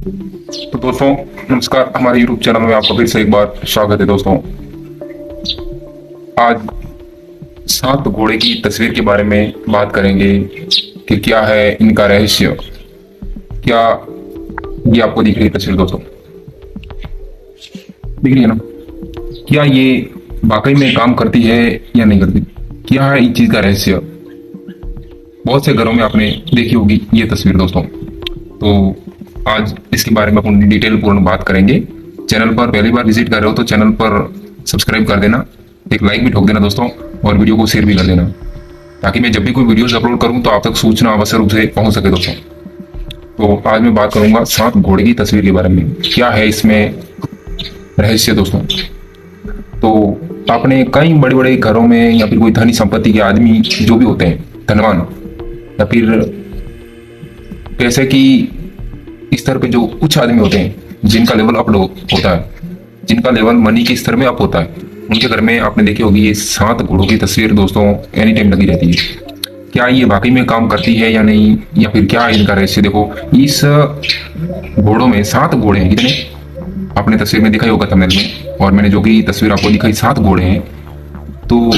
तो दोस्तों नमस्कार, हमारे यूट्यूब चैनल में आपका फिर से एक बार स्वागत है। दोस्तों आज 7 घोड़े की तस्वीर के बारे में बात करेंगे कि क्या है इनका रहस्य। क्या ये आपको दिख रही है तस्वीर दोस्तों? दिख रही है ना? क्या ये वाकई में काम करती है या नहीं करती? क्या है इस चीज का रहस्य? बहुत से घरों में आपने देखी होगी ये तस्वीर दोस्तों। तो आज इसके बारे में अपन डिटेल पूर्ण बात करेंगे। चैनल पर पहली बार विजिट कर रहे हो तो चैनल पर सब्सक्राइब कर देना, एक लाइक भी ठोक देना दोस्तों, और वीडियो को शेयर भी कर देना, ताकि मैं जब भी कोई वीडियोस अपलोड करूं तो आप तक सूचना अवश्य रूप से पहुंच सके दोस्तों। तो आज मैं बात करूंगा 7 घोड़े की तस्वीर के बारे में। क्या है इसमें रहस्य दोस्तों? तो आपने कई बड़े बड़े घरों में या फिर कोई धनी संपत्ति के आदमी जो भी होते हैं, धनवान या फिर पैसे की स्तर पे जो उच्च आदमी होते हैं, जिनका लेवल अप होता है, जिनका लेवल मनी के स्तर में अप होता है, उनके घर में आपने देखी होगी ये 7 घोड़ों की तस्वीर दोस्तों एनी टाइम लगी रहती है। क्या ये वाकई में काम करती है या नहीं, या फिर क्या है इनका रहस्य? देखो, इस घोड़ों में 7 घोड़े हैं। कितने आपने तस्वीर में दिखाई होगा थंबनेल में, और मैंने जो भी तस्वीर आपको दिखाई 7 घोड़े हैं। तो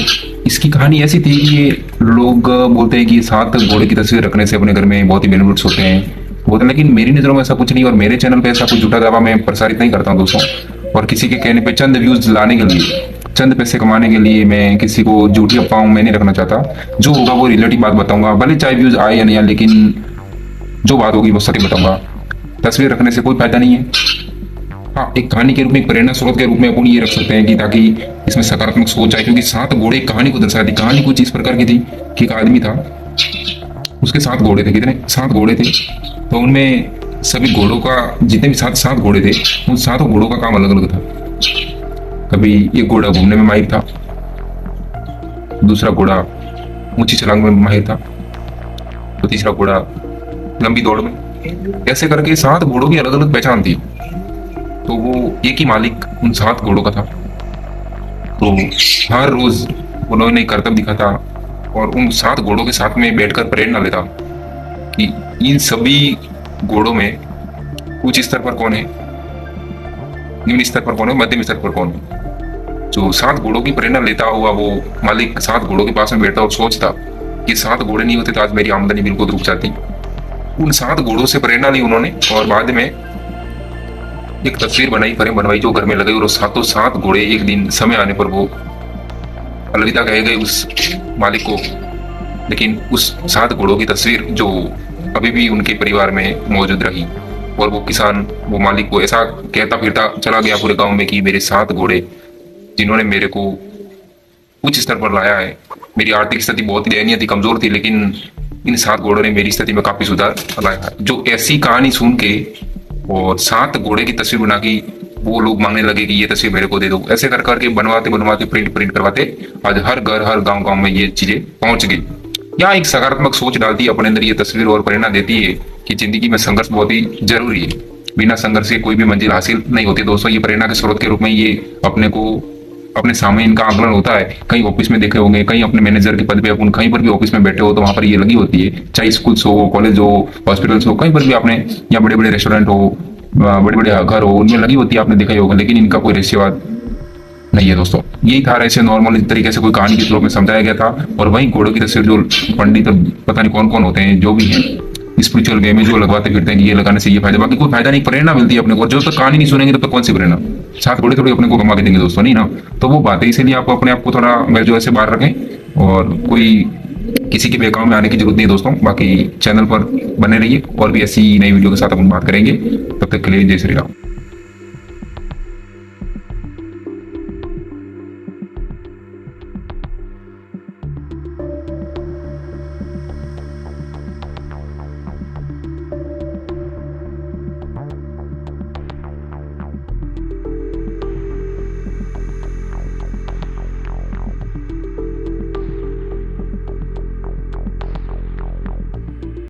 इसकी कहानी ऐसी थी कि ये लोग बोलते हैं कि 7 घोड़े की तस्वीर रखने से अपने घर में बहुत ही बेनिफिट्स होते हैं वो तो, लेकिन मेरी नजरों में ऐसा कुछ नहीं, और मेरे चैनल पे ऐसा कुछ झूठा दावा मैं प्रसारित नहीं करता हूं दोस्तों। और किसी के कहने पे चंद व्यूज लाने के लिए, चंद पैसे कमाने के लिए मैं किसी को झूठी अफवाहों में नहीं रखना चाहता। जो होगा वो रिलेटिव बात बताऊंगा, भले चाहे व्यूज आए या नहीं आए, लेकिन जो बात होगी वो सत्य बताऊंगा। तस्वीर रखने से कोई फायदा नहीं है। हाँ, एक कहानी के रूप में, एक प्रेरणा स्रोत के रूप में अपन ये रख सकते हैं कि ताकि इसमें सकारात्मक सोच आए, क्योंकि 7 घोड़े कहानी को दर्शाती। कहानी कुछ इस प्रकार की थी कि एक आदमी था, उसके 7 घोड़े थे। कितने? 7 घोड़े थे। तो उनमें सभी घोड़ों का, जितने भी 7 घोड़े थे, उन 7 घोड़ों का काम अलग अलग था। कभी एक घोड़ा घूमने में माहिर था, दूसरा घोड़ा ऊंची छलांग में माहिर था, तो तीसरा घोड़ा लंबी दौड़ में। ऐसे करके 7 घोड़ों की अलग अलग पहचान थी। तो वो एक ही मालिक उन 7 घोड़ों का था। तो हर रोज उन्होंने कर्तव्य दिखाता और उन 7 घोड़ों के साथ में बैठकर प्रेरणा लेता कि इन सभी घोड़ों में उच्च स्तर पर कौन है, निम्न स्तर पर कौन है, मध्यम स्तर पर कौन है। जो 7 घोड़ों की प्रेरणा लेता हुआ वो मालिक 7 घोड़ों के पास में बैठता और सोचता कि 7 घोड़े नहीं होते तो आज मेरी आमदनी बिल्कुल रुक जाती। उन 7 घोड़ों से प्रेरणा ली उन्होंने, और बाद में एक तस्वीर बनाई, फ्रेम बनवाई, जो घर में लगे, और 7 घोड़े एक दिन समय आने पर वो अलविदा कहे गए उस मालिक को। लेकिन उस 7 घोड़ों की तस्वीर जो अभी भी उनके परिवार में मौजूद रही, और वो किसान वो मालिक को ऐसा कहता फिरता चला गया पूरे गांव में कि मेरे 7 घोड़े जिन्होंने मेरे को उच्च स्तर पर लाया है। मेरी आर्थिक स्थिति बहुत ही दयनीय थी, कमजोर थी, लेकिन इन 7 घोड़ों ने मेरी स्थिति में काफी सुधार लाया है। जो ऐसी कहानी सुन के और 7 घोड़े की तस्वीर बना के वो लोग मांगने लगे कि ये तस्वीर मेरे को दे दो। ऐसे कर करके बनवाते बनवाते, प्रिंट करवाते आज हर घर, हर गांव में ये चीजें पहुंच गई। यहाँ एक सकारात्मक सोच डालती है अपने अंदर ये तस्वीर, और प्रेरणा देती है कि जिंदगी में संघर्ष बहुत ही जरूरी है। बिना संघर्ष के कोई भी मंजिल हासिल नहीं होती दोस्तों। ये प्रेरणा के स्रोत के रूप में ये अपने को, अपने सामने इनका आकलन होता है। कहीं ऑफिस में देखे होंगे, कहीं अपने मैनेजर के पद पे अपन कहीं पर भी ऑफिस में बैठे हो तो वहां पर ये लगी होती है। चाहे स्कूल्स हो, कॉलेज हो, हॉस्पिटल्स हो, कहीं पर भी आपने, या बड़े बड़े रेस्टोरेंट हो, बड़े बड़े घर हो, उनमें लगी होती है, आपने देखा ही होगा। लेकिन इनका कोई रहस्यवाद नहीं है दोस्तों। यही था रहस्य। नॉर्मल इस तरीके से कोई कहानी के रूप में समझाया गया था। और वही घोड़ों की तस्वीर जो पंडित पता नहीं कौन कौन होते हैं, जो भी है स्पिरिचुअल वे में जो लगवाते फिरते हैं कि ये लगाने से ये फायदा, बाकी कोई फायदा नहीं, प्रेरणा मिलती है अपने को। जब तक कहानी नहीं सुनेंगे तब तक कौन सी प्रेरणा? 7 घोड़े थोड़ी अपने को कमा के देंगे दोस्तों, नहीं ना। तो वो बात है, इसीलिए आपको अपने आप को थोड़ा मेरे से बाहर रखें, और कोई किसी के बहकावे में आने की जरूरत नहीं है दोस्तों। बाकी चैनल पर बने रहिए, और भी ऐसी नई वीडियो के साथ अपन बात करेंगे। तब तक के लिए जय श्री राम।